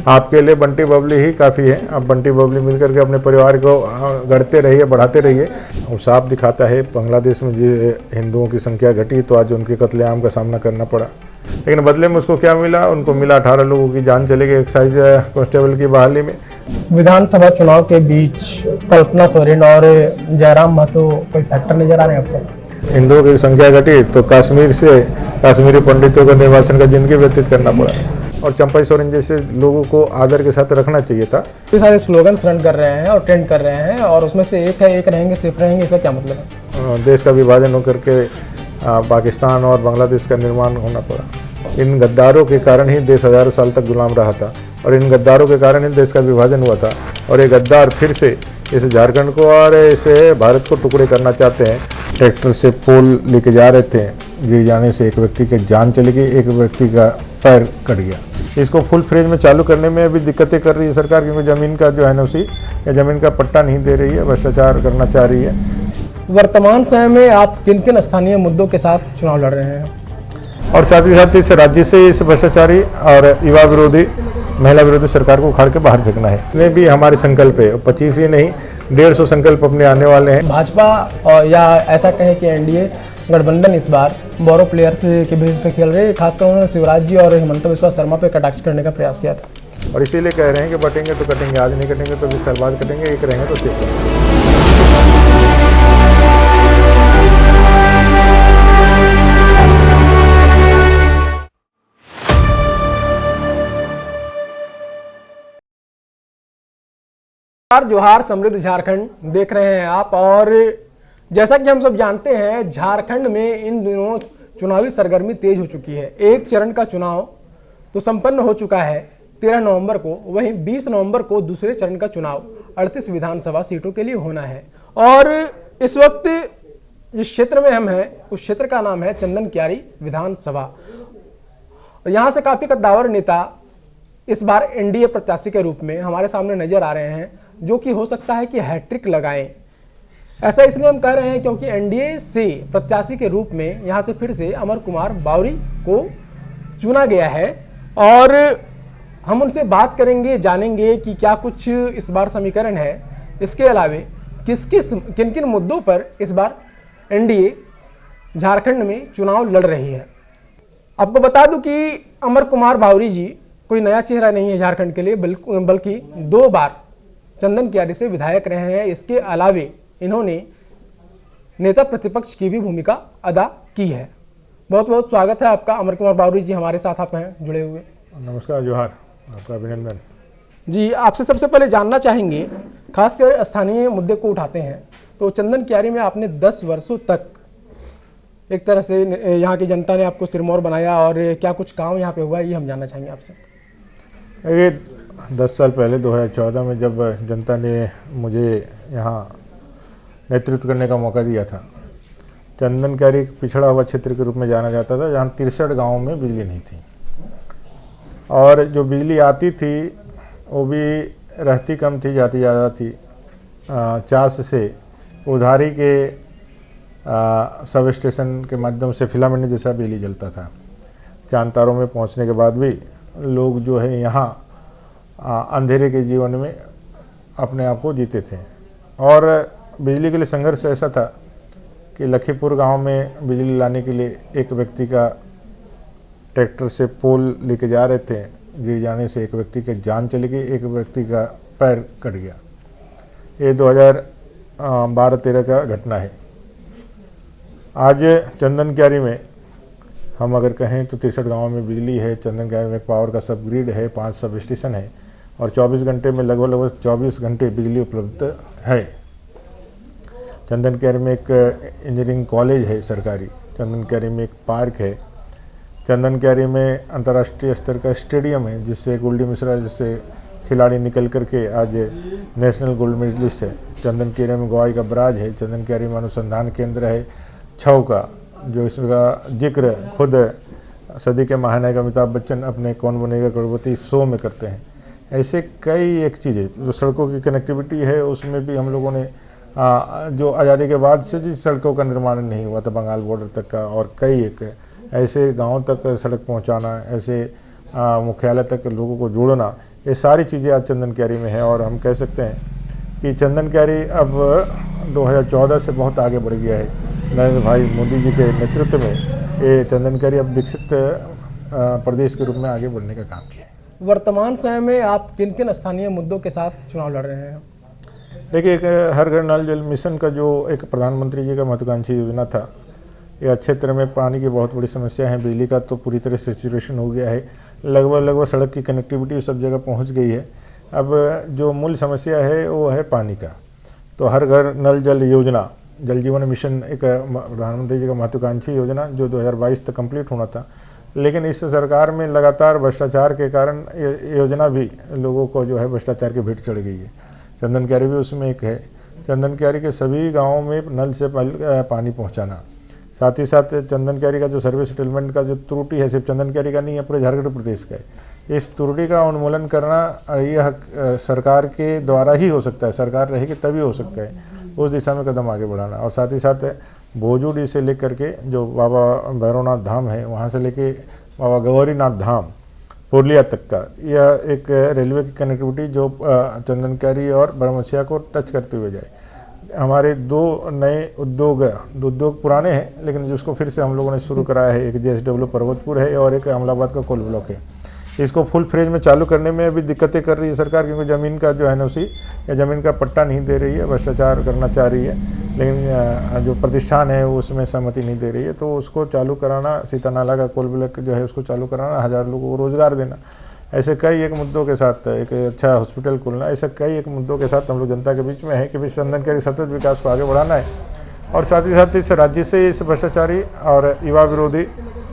आपके लिए बंटी बबली ही काफ़ी है। आप बंटी बबली मिलकर के अपने परिवार को गढ़ते रहिए, बढ़ाते रहिए। और साफ दिखाता है बांग्लादेश में जो हिंदुओं की संख्या घटी तो आज उनके कत्लेआम का सामना करना पड़ा, लेकिन बदले में उसको क्या मिला? उनको मिला 18 लोगों की जान चली गई एक्साइज कांस्टेबल की बहाली में। विधानसभा चुनाव के बीच कल्पना सोरेन और जयराम महतो कोई फैक्टर नजर आ रहे हैं आपको? हिंदुओं की संख्या घटी तो कश्मीर से कश्मीरी पंडितों का निर्वासन का जिंदगी व्यतीत करना पड़ा, और चंपई सोरेन जैसे लोगों को आदर के साथ रखना चाहिए था। ये सारे स्लोगन रन कर रहे हैं और ट्रेंड कर रहे हैं, और उसमें से एक है एक रहेंगे सिर्फ रहेंगे, इसका क्या मतलब है? देश का विभाजन होकर के पाकिस्तान और बांग्लादेश का निर्माण होना पड़ा। इन गद्दारों के कारण ही देश हजारों साल तक गुलाम रहा था, और इन गद्दारों के कारण ही देश का विभाजन हुआ था। और ये गद्दार फिर से इस झारखंड को और इसे भारत को टुकड़े करना चाहते हैं। ट्रैक्टर से पोल लेके जा रहे थे, गिर जाने से एक व्यक्ति की जान चली गई, एक व्यक्ति का पैर कट गया। इसको फुल फ्रेज में चालू करने में अभी दिक्कतें कर रही है सरकार, क्योंकि ज़मीन का जो एनओसी या ज़मीन का पट्टा नहीं दे रही है, भ्रष्टाचार करना चाह रही है। वर्तमान समय में आप किन किन स्थानीय मुद्दों के साथ चुनाव लड़ रहे हैं? और साथ ही साथ इस राज्य से इस भ्रष्टाचारी और युवा विरोधी, महिला विरोधी सरकार को उखाड़ के बाहर फेंकना है। इसमें भी हमारे संकल्प है, 25 ही नहीं 150 संकल्प अपने आने वाले हैं। भाजपा और या ऐसा कहें कि एनडीए गठबंधन इस बार बोरो प्लेयर्स के बेस पे खेल रहे हैं, खासकर उन्होंने शिवराज जी और हिमंता बिस्वा शर्मा पे कटाक्ष करने का प्रयास किया था, और इसीलिए कह रहे हैं कि बटेंगे तो कटेंगे, आज नहीं कटेंगे तो 20 साल बाद कटेंगे, एक रहेंगे तो सिर्फ। जोहार समृद्ध झारखंड देख रहे हैं आप। और जैसा कि हम सब जानते हैं, झारखंड में इन दिनों चुनावी सरगर्मी तेज हो चुकी है। एक चरण का चुनाव तो संपन्न हो चुका है 13 नवंबर को, वहीं 20 नवंबर को दूसरे चरण का चुनाव 38 विधानसभा सीटों के लिए होना है। और इस वक्त जिस क्षेत्र में हम हैं उस क्षेत्र का नाम है चंदन क्यारी विधानसभा। और यहाँ से काफ़ी कद्दावर नेता इस बार एनडीए प्रत्याशी के रूप में हमारे सामने नजर आ रहे हैं, जो कि हो सकता है कि हैट्रिक लगाएं। ऐसा इसलिए हम कह रहे हैं क्योंकि एनडीए से प्रत्याशी के रूप में यहाँ से फिर से अमर कुमार बावरी को चुना गया है। और हम उनसे बात करेंगे, जानेंगे कि क्या कुछ इस बार समीकरण है, इसके अलावे किन किन मुद्दों पर इस बार एनडीए झारखंड में चुनाव लड़ रही है। आपको बता दूं कि अमर कुमार बावरी जी कोई नया चेहरा नहीं है झारखंड के लिए, बल्कि 2 बार चंदन क्यारी से विधायक रहे हैं। इसके अलावे इन्होंने नेता प्रतिपक्ष की भी भूमिका अदा की है। बहुत बहुत स्वागत है आपका अमर कुमार बावरी जी, हमारे साथ आप हैं जुड़े हुए। नमस्कार, जोहार, आपका अभिनंदन जी। आपसे सबसे पहले जानना चाहेंगे, खासकर स्थानीय मुद्दे को उठाते हैं तो चंदन क्यारी में आपने 10 वर्षों तक एक तरह से यहाँ की जनता ने आपको सिरमौर बनाया, और क्या कुछ काम यहाँ पे हुआ ये हम जानना चाहेंगे आपसे। ये 10 साल पहले 2014 में जब जनता ने मुझे यहाँ नेतृत्व करने का मौका दिया था, चंदन क्यारी पिछड़ा हुआ क्षेत्र के रूप में जाना जाता था, जहाँ 63 गाँव में बिजली नहीं थी, और जो बिजली आती थी वो भी रहती कम थी, जाती ज़्यादा थी। चास से उधारी के सब स्टेशन के माध्यम से फिलामेंट जैसा बिजली जलता था। चांद तारों में पहुंचने के बाद भी लोग जो है यहाँ अंधेरे के जीवन में अपने आप को जीते थे। और बिजली के लिए संघर्ष ऐसा था कि लखीपुर गांव में बिजली लाने के लिए एक व्यक्ति का ट्रैक्टर से पोल लेके जा रहे थे, गिर जाने से एक व्यक्ति की जान चली गई, एक व्यक्ति का पैर कट गया। ये 2012-13 का घटना है। आज चंदन क्यारी में हम अगर कहें तो 63 गाँव में बिजली है। चंदन क्यारी में पावर का सब ग्रिड है, 5 सब स्टेशन है, और 24 घंटे में लगभग 24 घंटे बिजली उपलब्ध है। चंदन क्यारी में एक इंजीनियरिंग कॉलेज है सरकारी, चंदन क्यारी में एक पार्क है, चंदन क्यारी में अंतर्राष्ट्रीय स्तर का स्टेडियम है, जिससे गोल्डी मिश्रा जैसे खिलाड़ी निकल करके आज नेशनल गोल्ड मेडलिस्ट है। चंदन क्यारी में गवाई का बराज है। चंदन क्यारी में अनुसंधान केंद्र है छऊ का, जो इसका जिक्र खुद सदी के महानायक अमिताभ बच्चन अपने कौन बनेगा करोड़पति शो में करते हैं। ऐसे कई एक चीज़ें, जो सड़कों की कनेक्टिविटी है उसमें भी हम लोगों ने जो आज़ादी के बाद से जिस सड़कों का निर्माण नहीं हुआ था बंगाल बॉर्डर तक का, और कई एक ऐसे गांव तक सड़क पहुंचाना, ऐसे मुख्यालय तक लोगों को जोड़ना, ये सारी चीज़ें आज चंदन क्यारी में है। और हम कह सकते हैं कि चंदन क्यारी अब 2014 से बहुत आगे बढ़ गया है। नरेंद्र भाई मोदी जी के नेतृत्व में ये चंदन क्यारी अब विकसित प्रदेश के रूप में आगे बढ़ने का काम किया है। वर्तमान समय में आप किन किन स्थानीय मुद्दों के साथ चुनाव लड़ रहे हैं? देखिए, एक हर घर नल जल मिशन का जो एक प्रधानमंत्री जी का महत्वाकांक्षी योजना था, यह क्षेत्र में पानी की बहुत बड़ी समस्या है। बिजली का तो पूरी तरह से सैचुरेशन हो गया है, लगभग सड़क की कनेक्टिविटी सब जगह पहुंच गई है। अब जो मूल समस्या है वो है पानी का। तो हर घर नल जल योजना, जल जीवन मिशन एक प्रधानमंत्री जी का महत्वाकांक्षी योजना जो 2022 तक कंप्लीट होना था, लेकिन इस सरकार में लगातार भ्रष्टाचार के कारण ये योजना भी लोगों को जो है भ्रष्टाचार की भेंट चढ़ गई है। चंदन क्यारी भी उसमें एक है। चंदन क्यारी के सभी गाँवों में नल से पानी पहुँचाना, साथ ही साथ चंदन क्यारी का जो सर्विस सेटलमेंट का जो त्रुटि है, सिर्फ चंदन क्यारी का नहीं है, पूरे झारखंड प्रदेश का है। इस त्रुटि का उन्मूलन करना यह सरकार के द्वारा ही हो सकता है, सरकार रहेगी तभी हो सकता है। उस दिशा में कदम आगे बढ़ाना, और साथ ही साथ भोजूडी से लेकर के जो बाबा भैरवनाथ धाम है, वहाँ से लेके बाबा गौरीनाथ धाम पुरलिया तक का यह एक रेलवे की कनेक्टिविटी जो चंदन क्यारी और बरमसिया को टच करते हुए जाए। हमारे 2 नए उद्योग पुराने हैं, लेकिन जिसको फिर से हम लोगों ने शुरू कराया है, एक JSW पर्वतपुर है और एक अमलाबाद का कोल ब्लॉक है। इसको फुल फ्रेज में चालू करने में अभी दिक्कतें कर रही है सरकार, क्योंकि ज़मीन का जो NOC या ज़मीन का पट्टा नहीं दे रही है, भ्रष्टाचार करना चाह रही है, लेकिन जो प्रतिष्ठान है उसमें सहमति नहीं दे रही है। तो उसको चालू कराना, सीता नाला का कोल ब्लॉक जो है उसको चालू कराना, 1000 लोगों को रोज़गार देना, ऐसे कई एक मुद्दों के साथ, एक अच्छा हॉस्पिटल खोलना, ऐसे कई एक मुद्दों के साथ हम लोग जनता के बीच में है कि भाई चंदन क्यारी सतत विकास को आगे बढ़ाना है। और साथ ही साथ इस राज्य से इस भ्रष्टाचारी और युवा विरोधी,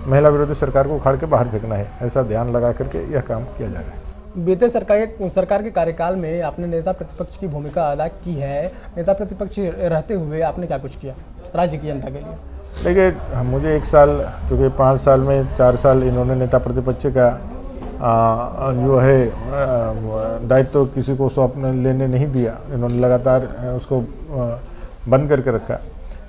महिला विरोधी सरकार को उखाड़ के बाहर फेंकना है, ऐसा ध्यान लगा करके यह काम किया जा रहा है। बीते सरकार के कार्यकाल में आपने नेता प्रतिपक्ष की भूमिका अदा की है। नेता प्रतिपक्ष रहते हुए आपने क्या कुछ किया राज्य की जनता के लिए? देखिए, मुझे 1 साल, चूँकि 5 साल में 4 साल इन्होंने नेता प्रतिपक्ष का जो है दायित्व किसी को सौंपने लेने नहीं दिया, इन्होंने लगातार उसको बंद करके रखा।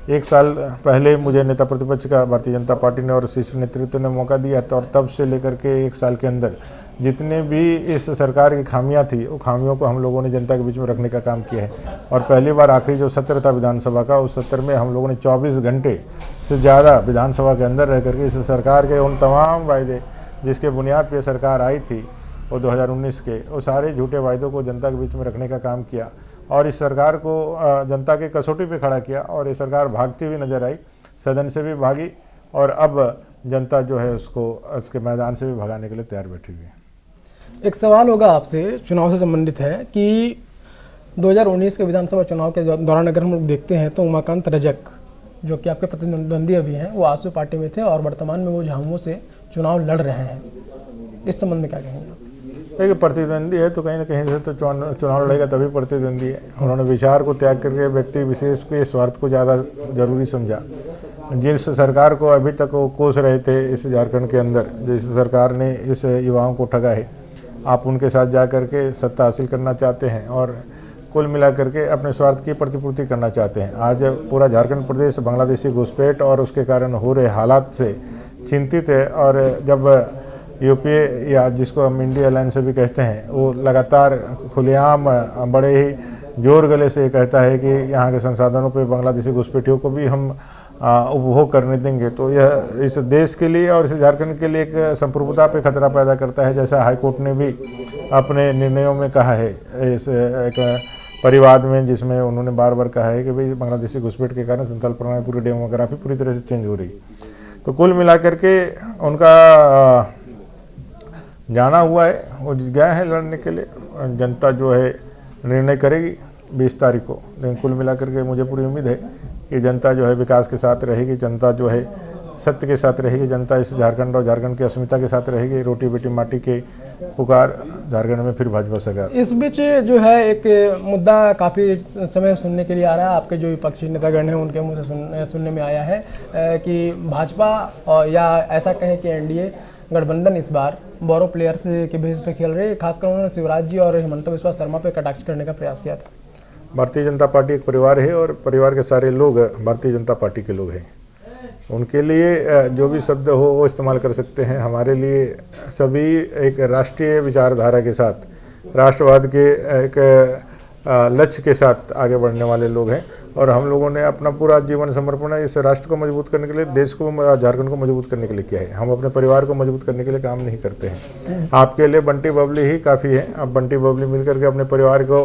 1 साल पहले मुझे नेता प्रतिपक्ष का भारतीय जनता पार्टी ने और शीर्ष नेतृत्व ने मौका दिया था, और तब से लेकर के 1 साल के अंदर जितने भी इस सरकार की खामियां थी, वो खामियों को हम लोगों ने जनता के बीच में रखने का काम किया है। और पहली बार आखिरी जो सत्र था विधानसभा का, उस सत्र में हम लोगों ने 24 घंटे से ज़्यादा विधानसभा के अंदर रह करके इस सरकार के उन तमाम वायदे जिसके बुनियाद पर सरकार आई थी वो 2019 के, वो सारे झूठे वायदों को जनता के बीच में रखने का काम किया, और इस सरकार को जनता के कसौटी पे खड़ा किया। और ये सरकार भागती हुई नजर आई, सदन से भी भागी, और अब जनता जो है उसको उसके मैदान से भी भगाने के लिए तैयार बैठी हुई है। एक सवाल होगा आपसे, चुनाव से संबंधित है कि 2019 के विधानसभा चुनाव के दौरान अगर हम लोग देखते हैं तो उमाकांत रजक, जो कि आपके प्रतिद्वंदी अभी हैं, वो आजसू पार्टी में थे और वर्तमान में वो झामुमो से चुनाव लड़ रहे हैं। इस संबंध में क्या कहेंगे? देखिए, प्रतिद्वंदी है तो कहीं ना कहीं से तो चुनाव लड़ेगा तभी प्रतिद्वंदी है। उन्होंने विचार को त्याग करके व्यक्ति विशेष के स्वार्थ को ज़्यादा जरूरी समझा। जिस सरकार को अभी तक वो कोस रहे थे इस झारखंड के अंदर, जिस सरकार ने इस युवाओं को ठगा है, आप उनके साथ जा करके सत्ता हासिल करना चाहते हैं और कुल मिला करके अपने स्वार्थ की प्रतिपूर्ति करना चाहते हैं। आज पूरा झारखंड प्रदेश बांग्लादेशी घुसपैठ और उसके कारण हो रहे हालात से चिंतित है। और जब यूपीए या जिसको हम इंडिया अलायंस से भी कहते हैं, वो लगातार खुलेआम बड़े ही जोर गले से कहता है कि यहाँ के संसाधनों पे बांग्लादेशी घुसपैठियों को भी हम उपभोग करने देंगे, तो यह इस देश के लिए और इस झारखंड के लिए एक संप्रभुता पे खतरा पैदा करता है। जैसा हाईकोर्ट ने भी अपने निर्णयों में कहा है, इस एक परिवाद में, जिसमें उन्होंने बार बार कहा है कि भाई बांग्लादेशी घुसपैठ के कारण संथाल प्रणाली पूरी डेमोग्राफी पूरी तरह से चेंज हो रही। तो कुल मिलाकर के उनका जाना हुआ है, वो गए हैं लड़ने के लिए। जनता जो है निर्णय करेगी 20 तारीख को, लेकिन कुल मिलाकर के मुझे पूरी उम्मीद है कि जनता जो है विकास के साथ रहेगी, जनता जो है सत्य के साथ रहेगी, जनता इस झारखंड और झारखंड की अस्मिता के साथ रहेगी। रोटी बेटी माटी के पुकार झारखंड में फिर भाजपा सरकार। इस बीच जो है एक मुद्दा काफ़ी समय सुनने के लिए आ रहा है, आपके जो विपक्षी नेतागण हैं उनके मुँह से सुनने में आया है कि भाजपा या ऐसा कहें कि एनडीए गठबंधन इस बार बोरो प्लेयर्स के बेस पे खेल रहे हैं। खासकर उन्होंने शिवराज जी और हिमंता बिस्वा शर्मा पे कटाक्ष करने का प्रयास किया था। भारतीय जनता पार्टी एक परिवार है और परिवार के सारे लोग भारतीय जनता पार्टी के लोग हैं। उनके लिए जो भी शब्द हो वो इस्तेमाल कर सकते हैं। हमारे लिए सभी एक राष्ट्रीय विचारधारा के साथ राष्ट्रवाद के एक लक्ष्य के साथ आगे बढ़ने वाले लोग हैं। और हम लोगों ने अपना पूरा जीवन समर्पण इस राष्ट्र को मजबूत करने के लिए, देश को, झारखंड को मजबूत करने के लिए किया है। हम अपने परिवार को मजबूत करने के लिए काम नहीं करते हैं। आपके लिए बंटी बबली ही काफ़ी है। आप बंटी बबली मिलकर के अपने परिवार को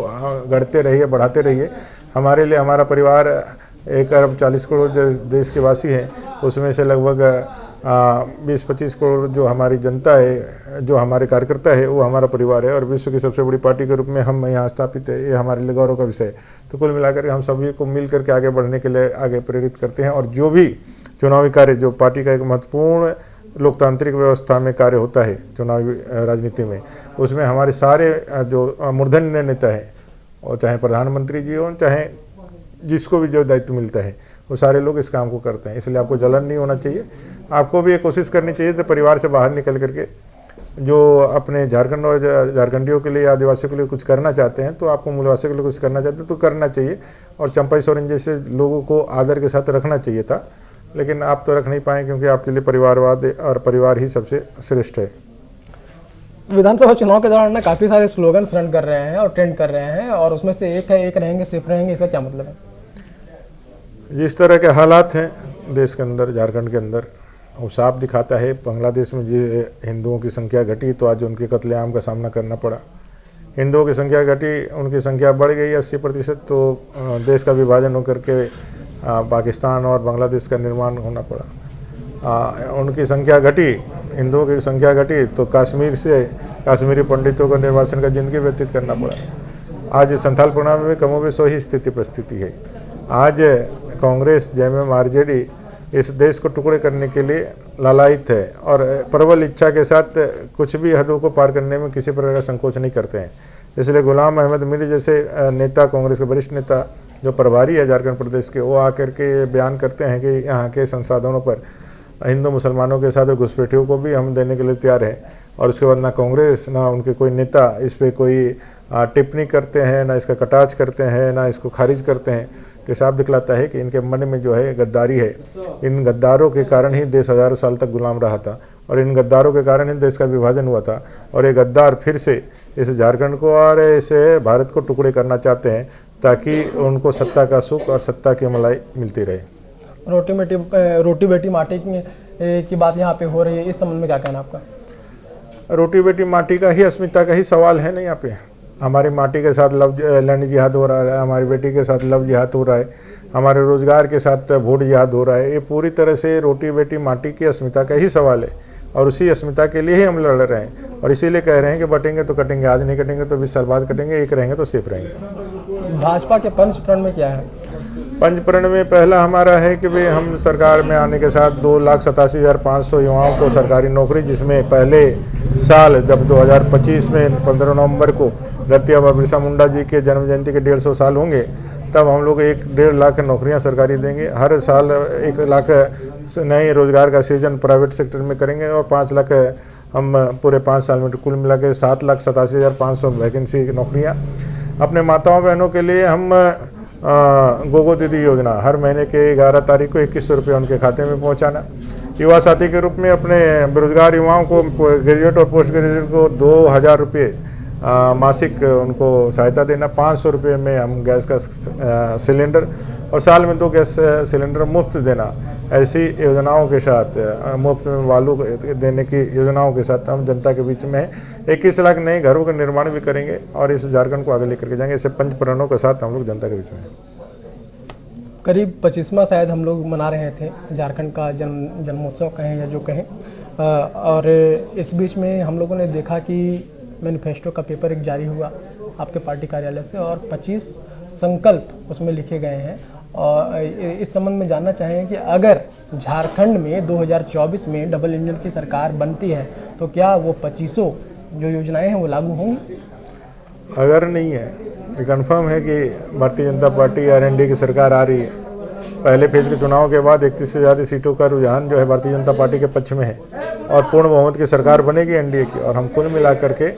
गढ़ते रहिए, बढ़ाते रहिए। हमारे लिए हमारा परिवार 1 अरब 40 करोड़ देश के वासी हैं, उसमें से लगभग 20-25 करोड़ जो हमारी जनता है, जो हमारे कार्यकर्ता है, वो हमारा परिवार है। और विश्व की सबसे बड़ी पार्टी के रूप में हम यहाँ स्थापित है, ये हमारे लिए गौरव का विषय है। तो कुल मिलाकर हम सभी को मिल करके आगे बढ़ने के लिए आगे प्रेरित करते हैं। और जो भी चुनावी कार्य, जो पार्टी का एक महत्वपूर्ण लोकतांत्रिक व्यवस्था में कार्य होता है चुनावी राजनीति में, उसमें हमारे सारे जो मूर्धन्य नेता है, और चाहे प्रधानमंत्री जी हों, चाहे जिसको भी जो दायित्व मिलता है, वो सारे लोग इस काम को करते हैं। इसलिए आपको जलन नहीं होना चाहिए। आपको भी ये कोशिश करनी चाहिए तो परिवार से बाहर निकल करके जो अपने झारखंड और झारखंडियों के लिए, आदिवासियों के लिए कुछ करना चाहते हैं, तो आपको मूलवासियों के लिए कुछ करना चाहते हैं तो करना चाहिए। और चंपई सोरेन जैसे लोगों को आदर के साथ रखना चाहिए था, लेकिन आप तो रख नहीं पाए, क्योंकि आपके लिए परिवारवाद और परिवार ही सबसे श्रेष्ठ है। विधानसभा चुनाव के दौरान ना काफ़ी सारे स्लोगन्स रन कर रहे हैं और ट्रेंड कर रहे हैं, और उसमें से एक है, एक रहेंगे सिर्फ रहेंगे। इसका क्या मतलब है? जिस तरह के हालात हैं देश के अंदर, झारखंड के अंदर, वो साफ दिखाता है। बांग्लादेश में जो हिंदुओं की संख्या घटी तो आज उनके कत्लेआम का सामना करना पड़ा। हिंदुओं की संख्या घटी, उनकी संख्या बढ़ गई 80%, तो देश का विभाजन होकर के पाकिस्तान और बांग्लादेश का निर्माण होना पड़ा। उनकी संख्या घटी, हिंदुओं की संख्या घटी, तो कश्मीर से कश्मीरी पंडितों को निर्वासन का जिंदगी व्यतीत करना पड़ा। आज संथाल परगना में कमोबेश वही स्थिति परिस्थिति है। आज कांग्रेस, जेएमएम, आरजेडी इस देश को टुकड़े करने के लिए लालायित है और प्रबल इच्छा के साथ कुछ भी हदों को पार करने में किसी प्रकार का संकोच नहीं करते हैं। इसलिए गुलाम अहमद मीर जैसे नेता, कांग्रेस के वरिष्ठ नेता जो प्रभारी है झारखंड प्रदेश के, वो आकर के बयान करते हैं कि यहाँ के संसाधनों पर हिंदू मुसलमानों के साथ घुसपैठियों को भी हम देने के लिए तैयार हैं। और उसके बाद ना कांग्रेस ना उनके कोई नेता इस पर कोई टिप्पणी करते हैं, ना इसका कटाक्ष करते हैं, ना इसको खारिज करते हैं। तो साफ दिखलाता है कि इनके मन में जो है गद्दारी है। इन गद्दारों के कारण ही देश हजारों साल तक गुलाम रहा था, और इन गद्दारों के कारण ही देश का विभाजन हुआ था। और ये गद्दार फिर से इस झारखंड को और इसे भारत को टुकड़े करना चाहते हैं, ताकि उनको सत्ता का सुख और सत्ता की मलाई मिलती रहे। रोटी बेटी माटी की बात यहाँ पे हो रही है, इस संबंध में क्या कहना आपका? रोटी बेटी माटी का ही, अस्मिता का ही सवाल है ना यहाँ पे। हमारी माटी के साथ लैंड जिहाद हो रहा है, हमारी बेटी के साथ लव जिहाद हो रहा है, हमारे रोजगार के साथ वोट जिहाद हो रहा है। ये पूरी तरह से रोटी बेटी माटी की अस्मिता का ही सवाल है, और उसी अस्मिता के लिए ही हम लड़ रहे हैं। और इसीलिए कह रहे हैं कि बटेंगे तो कटेंगे, आज नहीं कटेंगे तो 20 साल बाद कटेंगे, एक रहेंगे तो सेफ रहेंगे। भाजपा के पंचप्रण में क्या है? पंचप्रण में पहला हमारा है कि भाई हम सरकार में आने के साथ 2,87,500 युवाओं को सरकारी नौकरी, जिसमें पहले साल जब 2025 में 15 नवंबर को धरती आबा बिरसा मुंडा जी के जन्म जयंती के 150 साल होंगे, तब हम लोग 1-1.5 लाख नौकरियां सरकारी देंगे। हर साल 1 लाख नए रोजगार का सृजन प्राइवेट सेक्टर में करेंगे, और 5 लाख हम पूरे 5 साल में कुल मिला के 7,87,500 वैकेंसी नौकरियाँ। अपने माताओं बहनों के लिए हम गोगो दीदी योजना हर महीने के 11 तारीख को 2100 रुपये उनके खाते में पहुंचाना। युवा साथी के रूप में अपने बेरोजगार युवाओं को, ग्रेजुएट और पोस्ट ग्रेजुएट को 2,000 रुपये मासिक उनको सहायता देना। 500 रुपये में हम गैस का सिलेंडर, और साल में 2 गैस सिलेंडर मुफ्त देना। ऐसी योजनाओं के साथ, मुफ्त में बालू देने की योजनाओं के साथ हम जनता के बीच में 21 लाख नए घरों का निर्माण भी करेंगे, और इस झारखंड को आगे लेकर के जाएंगे। ऐसे पंचप्रणों के साथ हम लोग जनता के बीच में करीब 25वां शायद हम लोग मना रहे थे झारखंड का जन्मोत्सव कहें या जो कहें, और इस बीच में हम लोगों ने देखा कि मैनिफेस्टो का पेपर एक जारी हुआ आपके पार्टी कार्यालय से, और 25 संकल्प उसमें लिखे गए हैं। और इस संबंध में जानना चाहेंगे कि अगर झारखंड में 2024 में डबल इंजन की सरकार बनती है तो क्या वो 25 जो योजनाएं हैं वो लागू होंगी? अगर नहीं है, ये कन्फर्म है कि भारतीय जनता पार्टी आरएनडी की सरकार आ रही है। पहले फेज के चुनाव के बाद 31 से ज़्यादा सीटों का रुझान जो है भारतीय जनता पार्टी के पक्ष में है, और पूर्ण बहुमत की सरकार बनेगी एनडीए की। और हम कुल मिला करके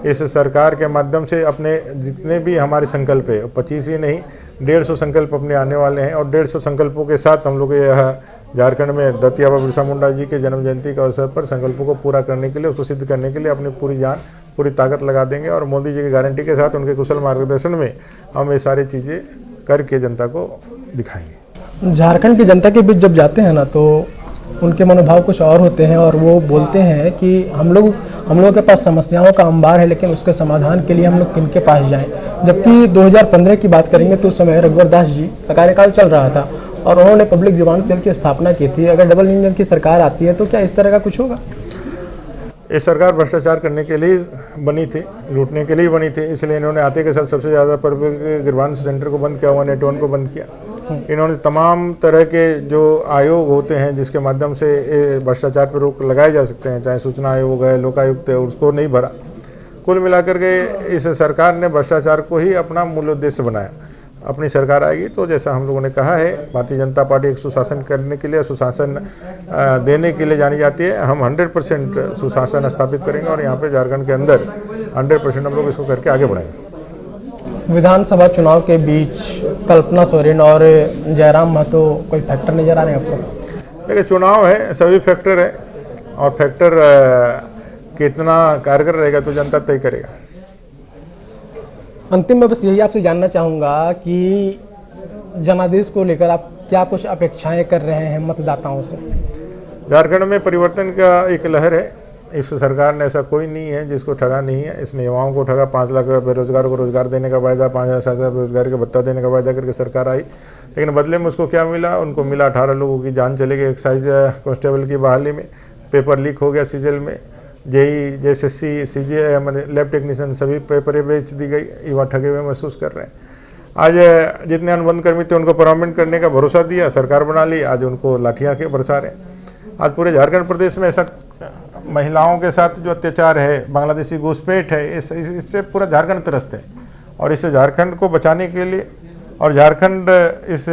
इस सरकार के माध्यम से अपने जितने भी हमारे संकल्प है, 25 ही नहीं 150 संकल्प अपने आने वाले हैं। और 150 संकल्पों के साथ हम लोग यह झारखंड में धरती आबा बिरसा मुंडा जी के जन्म जयंती के अवसर पर संकल्पों को पूरा करने के लिए, उसको सिद्ध करने के लिए अपनी पूरी जान पूरी ताकत लगा देंगे और मोदी जी की गारंटी के साथ उनके कुशल मार्गदर्शन में हम ये सारी चीज़ें करके जनता को दिखाएंगे। झारखंड की जनता के बीच जब जाते हैं ना, तो उनके मनोभाव कुछ और होते हैं और वो बोलते हैं कि हम लोगों के पास समस्याओं का अंबार है, लेकिन उसके समाधान के लिए हम लोग किनके पास जाएं। जबकि 2015 की बात करेंगे तो उस समय रघुवर दास जी का कार्यकाल चल रहा था और उन्होंने पब्लिक डिमांड सेल की स्थापना की थी। अगर डबल इंजन की सरकार आती है तो क्या इस तरह का कुछ होगा? ये सरकार भ्रष्टाचार करने के लिए बनी थी, लूटने के लिए बनी थी, इसलिए इन्होंने आते के साथ सबसे ज़्यादा पब्लिक ग्रीवांस सेंटर को बंद किया हुआ, नेट वन को बंद किया। इन्होंने तमाम तरह के जो आयोग होते हैं जिसके माध्यम से भ्रष्टाचार पर रोक लगाए जा सकते हैं, चाहे सूचना आयोग है, लोकायुक्त है, उसको नहीं भरा। कुल मिलाकर के इस सरकार ने भ्रष्टाचार को ही अपना मूल उद्देश्य बनाया। अपनी सरकार आएगी तो जैसा हम लोगों ने कहा है, भारतीय जनता पार्टी एक सुशासन करने के लिए, सुशासन देने के लिए जानी जाती है। हम 100% सुशासन स्थापित करेंगे और यहाँ पे झारखंड के अंदर 100% हम लोग इसको करके आगे बढ़ेंगे। विधानसभा चुनाव के बीच कल्पना सोरेन और जयराम महतो कोई फैक्टर नजर आ रहे हैं आपको? देखिए, चुनाव है, सभी फैक्टर है और फैक्टर कितना कारगर रहेगा तो जनता तय करेगा। अंतिम में बस यही आपसे जानना चाहूँगा कि जनादेश को लेकर आप क्या कुछ अपेक्षाएं कर रहे हैं मतदाताओं से? झारखंड में परिवर्तन का एक लहर है। इस सरकार ने ऐसा कोई नहीं है जिसको ठगा नहीं है। इसने युवाओं को ठगा, 5 लाख बेरोजगार को रोजगार देने का वायदा, 5,000 बेरोजगार का भत्ता देने का वायदा करके सरकार आई, लेकिन बदले में उसको क्या मिला? उनको मिला 18 लोगों की जान चली गई एक्साइज कांस्टेबल की बहाली में, पेपर लीक हो गया सीजल में, जेई, जेएसएससी, सीजे, हमारे लैब टेक्नीशियन सभी पेपरें बेच दी गई। युवा ठगे हुए महसूस कर रहे हैं। आज जितने अनुबंध कर्मी थे उनको परमानेंट करने का भरोसा दिया, सरकार बना ली, आज उनको लाठियाँ के बरसा रहे हैं। आज पूरे झारखंड प्रदेश में ऐसा महिलाओं के साथ जो अत्याचार है, बांग्लादेशी घुसपैठ है, इससे पूरा झारखंड त्रस्त है। और इससे झारखंड को बचाने के लिए और झारखंड इस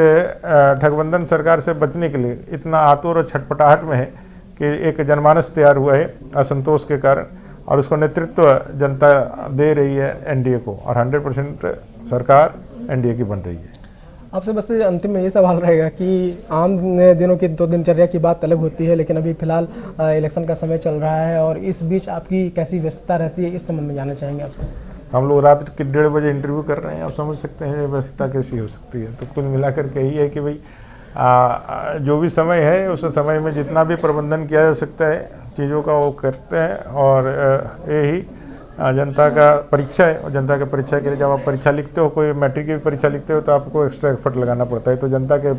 ठगबंधन सरकार से बचने के लिए इतना आतुर और छटपटाहट में है कि एक जनमानस तैयार हुआ है असंतोष के कारण, और उसको नेतृत्व जनता दे रही है एनडीए को, और 100% सरकार एनडीए की बन रही है। आपसे बस अंतिम में ये सवाल रहेगा कि आम दिनों की तो दिनचर्या की बात अलग होती है, लेकिन अभी फिलहाल इलेक्शन का समय चल रहा है और इस बीच आपकी कैसी व्यस्तता रहती है, इस संबंध में जानना चाहेंगे आपसे। हम लोग रात के 1:30 बजे इंटरव्यू कर रहे हैं, आप समझ सकते हैं व्यस्तता कैसी हो सकती है। तो कुल मिलाकर के यही है कि भाई जो भी समय है उस समय में जितना भी प्रबंधन किया जा सकता है चीज़ों का वो करते हैं, और यही जनता का परीक्षा है। और जनता के परीक्षा के लिए जब आप परीक्षा लिखते हो, कोई मैट्रिक की परीक्षा लिखते हो, तो आपको एक्स्ट्रा एफर्ट लगाना पड़ता है। तो जनता के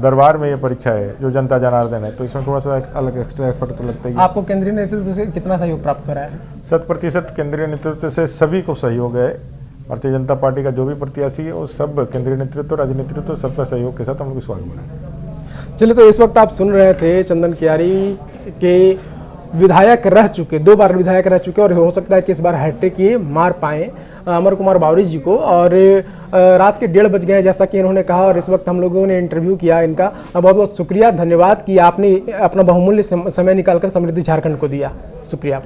दरबार में ये परीक्षा है जो जनता जनार्दन है, तो इसमें थोड़ा सा अलग एक्स्ट्रा एफर्ट तो लगता ही है। आपको केंद्रीय नेतृत्व से कितना सहयोग प्राप्त हो रहा है? 100% केंद्रीय नेतृत्व से सभी को सहयोग है। भारतीय जनता पार्टी का जो भी प्रत्याशी है वो सब केंद्रीय नेतृत्व, राज्य नेतृत्व, सबका सहयोग के साथ हम लोग इसको आगे बढ़ाएंगे। चलिए, तो इस वक्त आप सुन रहे थे चंदन कियारी के विधायक रह चुके, 2 बार विधायक रह चुके और हो सकता है कि इस बार हैट्रिक ये मार पाएँ अमर कुमार बावरी जी को। और रात के 1:30 बज गए जैसा कि इन्होंने कहा, और इस वक्त हम लोगों ने इंटरव्यू किया इनका। बहुत बहुत शुक्रिया, धन्यवाद कि आपने अपना बहुमूल्य समय निकालकर समृद्धि झारखंड को दिया। शुक्रिया।